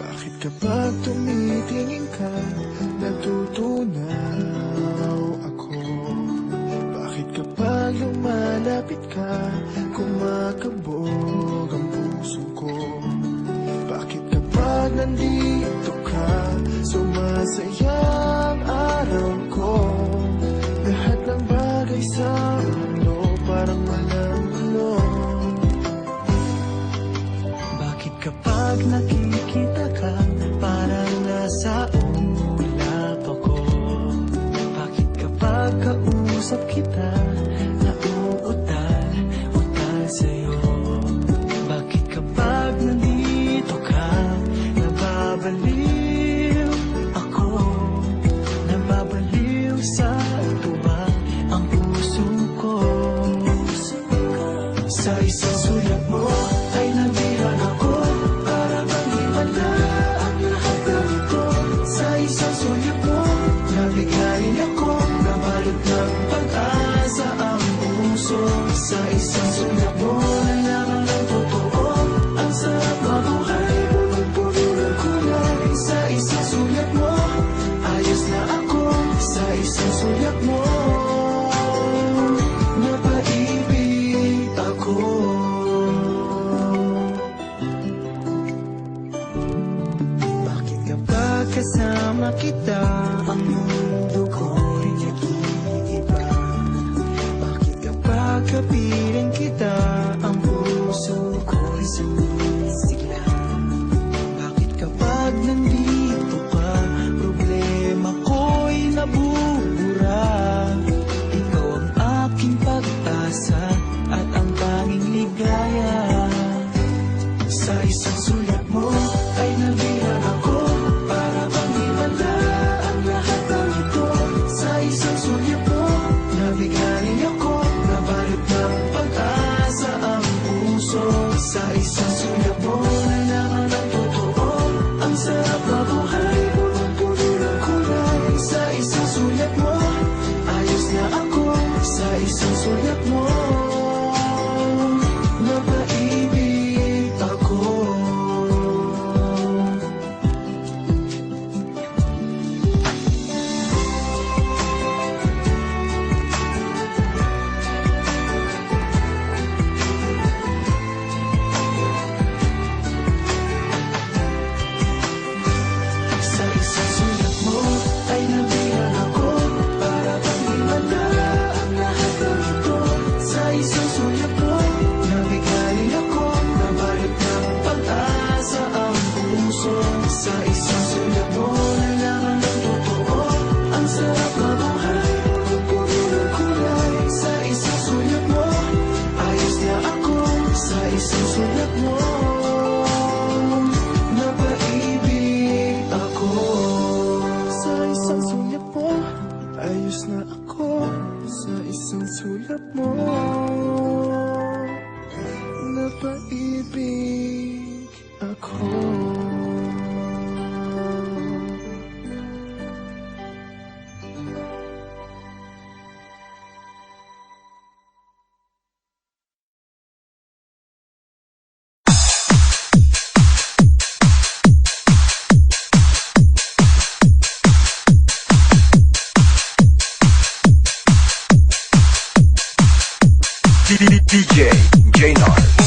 Bakit kapag tumitingin ka, natutunaw ako? Bakit kapag lumalapit ka, kumakabog ang puso ko? Bakit kapag nandito ka, sumasaya ang araw ko? Lahat ng bagay sa mundo parang walang gulo. Bakit kapag nakikita ka, parang nasa ulap ako? Bakit kapag kausap kita, nauutal-utal sa'yo? Bakit kapag nandito ka, nababaliw ako? Nababaliw sa tuwa ang puso ko. Sa isang sulat mo ay nabihan ako, para bang himala ang lahat ng ito. Sa isang sulat mo, nabigayin ako, nabalot ng pag-asa ang puso. Sa isang sulat mo, nalaman ng totoo, ang sarap mabuhay, punong-puno ng kulay. Sa isang sulat mo, ayos na ako. Sa isang sulat mo, napaibig ako. Bakit kapag kasama kita, ang mundo ko'y nag-iiba? Bakit kapag kapiling kita, ang puso ko'y sumisigla? Bakit kapag nandito ka, problema ko'y nabubura? Ikaw ang aking pag-asa at ang tanging ligaya. Sa isang sulat mo ay nabihan ako, para bang himala ang lahat ng ito. Sa isang sulat mo, nabigayin ako, nabalot ng pag-asa ang puso. Sa isang sulat mo, nalaman ng totoo, ang sarap mabuhay, punong-puno ng kulay. Sa isang sulat mo, ayos na ako. Sa isang sulat mo, napaibig ako. Sa isang sulat mo ay nabihan ako, para bang himala ang lahat ng ito. Sa isang sulat mo, nabigayin ako, nabalot ng pag-asa ang puso. Sa isang sulat mo, nalaman ng totoo, ang sarap mabuhay, punong-puno ng kulay. Sa isang sulat mo, ayos na ako. Sa isang sulat mo, napaibig ako. Sa isang sulat mo, ayos na ako. Sa isang sulat mo, napaibig ako. DJ Jnar.